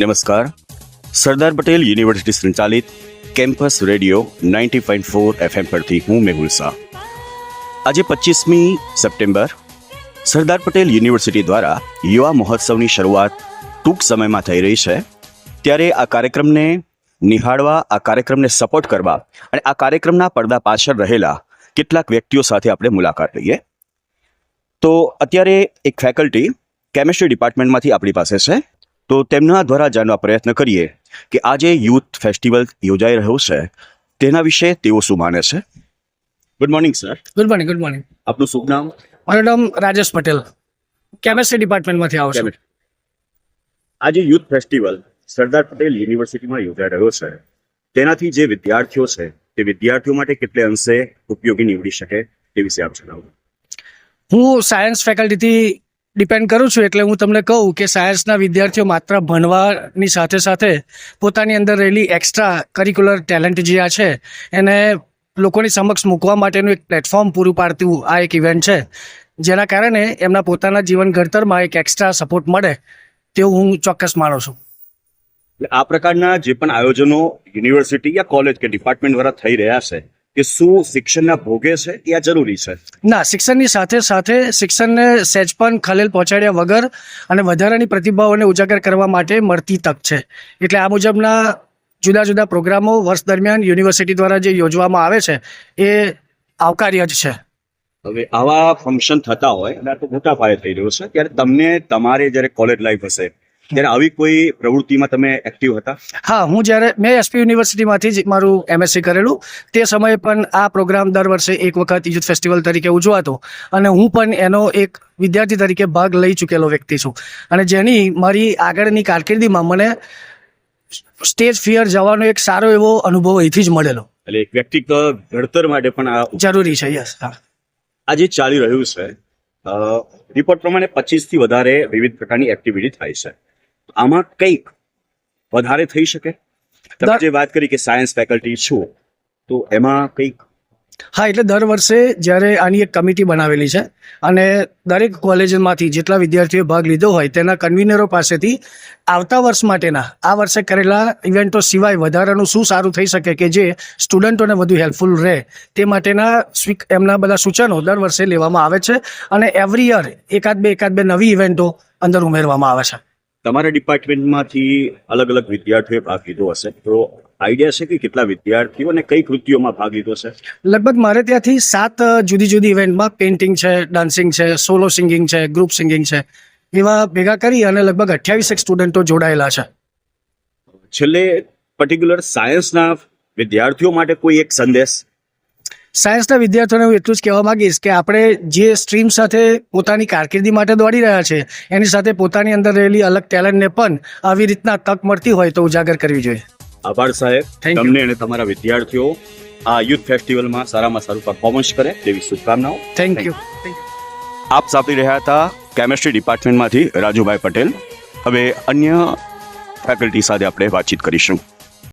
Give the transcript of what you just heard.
નમસ્કાર. સરદાર પટેલ યુનિવર્સિટી સંચાલિત campus radio 90.4 FM પરથી હું મેહુલ શાહ. આજે 25મી સપ્ટેમ્બર સરદાર પટેલ યુનિવર્સિટી દ્વારા યુવા મહોત્સવની શરૂઆત ટૂંક સમયમાં થઈ રહી છે. ત્યારે આ કાર્યક્રમને નિહાળવા, આ કાર્યક્રમને સપોર્ટ કરવા અને આ કાર્યક્રમના પડદા પાછળ રહેલા કેટલાક વ્યક્તિઓ સાથે આપણે મુલાકાત લઈએ. તો અત્યારે એક ફેકલ્ટી કેમિસ્ટ્રી ડિપાર્ટમેન્ટમાંથી આપણી પાસે છે, તો તેમના દ્વારા જાણવા પ્રયત્ન કરીએ કે આજે યુથ ફેસ્ટિવલ યોજાઈ રહ્યો છે તેના વિશે તેઓ શું માને છે. Good morning sir. Good morning. Good morning. આપનું શુભ નામ? મારું નામ રાજેશ પટેલ, કેમિસ્ટ્રી ડિપાર્ટમેન્ટમાંથી આવું છું. આજે યુથ ફેસ્ટિવલ સરદાર પટેલ યુનિવર્સિટીમાં યોજાઈ રહ્યો છે, તેનાથી જે વિદ્યાર્થીઓ છે તે વિદ્યાર્થીઓ માટે કેટલે અંશે ઉપયોગી નીવડી શકે તે વિશે આપ જણાવો. હું સાયન્સ ફેકલ્ટીથી ડિપેન્ડ કરું છું, એટલે હું તમને કહું કે સાયન્સના વિદ્યાર્થીઓ માત્ર ભણવાની સાથે સાથે પોતાની અંદર રહેલી એક્સ્ટ્રા કરિક્યુલર ટેલેન્ટ જે આ છે એને લોકોની સમક્ષ મૂકવા માટેનું એક પ્લેટફોર્મ પૂરું પાડતું આ એક ઇવેન્ટ છે, જેના કારણે એમના પોતાના જીવન ઘડતરમાં એક એક્સ્ટ્રા સપોર્ટ મળે તેવું હું ચોક્કસ માનું છું. આ પ્રકારના જે પણ આયોજનો યુનિવર્સિટી યા કોલેજ કે ડિપાર્ટમેન્ટ દ્વારા થઈ રહ્યા છે કે શું શિક્ષણના ભોગે છે એ આ જરૂરી છે? ના, શિક્ષણની સાથે સાથે શિક્ષણને સહેજ પણ ખલેલ પહોંચાડ્યા વગર અને વધારાની પ્રતિભાઓને ઉજાગર કરવા માટે મળતી તક છે. એટલે આ મુજબના જુદા જુદા પ્રોગ્રામો વર્ષ દરમિયાન યુનિવર્સિટી દ્વારા જે યોજવામાં આવે છે એ આવકાર્ય જ છે. હવે આવા ફંક્શન થતા હોય અને આ તો મોટા પાયે થઈ રહ્યો છે, ત્યારે તમને તમારે જ્યારે કોલેજ લાઈફ હશે ત્યારે આવી કોઈ પ્રવૃત્તિમાં તમે એક્ટિવ હતા? હા, મેં એસપી યુનિવર્સિટીમાંથી જ મારું MSc કરેલું. તે સમયે પણ આ પ્રોગ્રામ દર વર્ષે એક વખત યુથ ફેસ્ટિવલ તરીકે ઉજવાતો અને હું પણ એનો એક વિદ્યાર્થી તરીકે ભાગ લઈ ચૂકેલો વ્યક્તિ છું, અને જેની મારી આગળની કારકિર્દીમાં મને સ્ટેજ ફિયર જવાનો એક સારો એવો અનુભવ અહીંથી જ મળેલો. એટલે એક વ્યક્તિગત ઘડતર માટે પણ આ જરૂરી છે. યસ. હા. આ જે ચાલી રહ્યું છે, રિપોર્ટ પ્રમાણે 25 થી વધારે વિવિધ પ્રકારની એક્ટિવિટી થાય છે. આમાં કંઈક વધારે થઈ શકે? તમે જે વાત કરી કે સાયન્સ ફેકલ્ટી છું, તો એમાં કંઈક? હા, એટલે દર વર્ષે જ્યારે આની એક કમિટી બનાવેલી છે અને દરેક કોલેજમાંથી જેટલા વિદ્યાર્થીઓએ ભાગ લીધો હોય તેના કન્વીનરો પાસેથી આવતા વર્ષ માટેના આ વર્ષે કરેલા ઇવેન્ટો સિવાય વધારાનું શું સારું થઈ શકે કે જે સ્ટુડન્ટોને વધુ હેલ્પફુલ રહે તે માટેના એમના બધા સૂચનો દર વર્ષે લેવામાં આવે છે અને એવરી યર એકાદ બે નવી ઇવેન્ટો અંદર ઉમેરવામાં આવે છે. તમારા ડિપાર્ટમેન્ટમાંથી અલગ અલગ વિદ્યાર્થીઓએ ભાગ લીધો હશે, તો આઈડિયા છે કે કેટલા વિદ્યાર્થીઓ અને કઈ કૃતિઓમાં ભાગ લીધો છે? લગભગ મારે ત્યાંથી 7 જુદી જુદી ઇવેન્ટમાં પેઇન્ટિંગ છે, ડાન્સિંગ છે, સોલો સિંગિંગ છે, ગ્રુપ સિંગિંગ છે, એવા ભેગા કરી અને લગભગ 28 સ્ટુડન્ટો જોડાયેલા છે. છેલ્લે પર્ટિક્યુલર સાયન્સના વિદ્યાર્થીઓ માટે કોઈ એક સંદેશ? સાયન્સના વિદ્યાર્થીઓને હું એટલું જ કહેવા માંગીશ કે આપણે જે સ્ટ્રીમ સાથે પોતાની કારકિર્દી માટે દોડી રહ્યા છે એની સાથે પોતાની અંદર રહેલી અલગ ટેલેન્ટને પણ આવી રીતના તક મળતી હોય તો ઉજાગર કરવી જોઈએ. આભાર સાહેબ. Thank you. તમને અને તમારા વિદ્યાર્થીઓ આ યુથ ફેસ્ટિવલમાં સારામાં સારું પરફોર્મન્સ કરે તેવી શુભકામનાઓ. Thank you. આપ સાંભળી રહ્યા હતા કેમિસ્ટ્રી ડિપાર્ટમેન્ટમાંથી રાજુભાઈ પટેલ. હવે અન્ય ફેકલ્ટી સાથે આપણે વાતચીત કરીશું.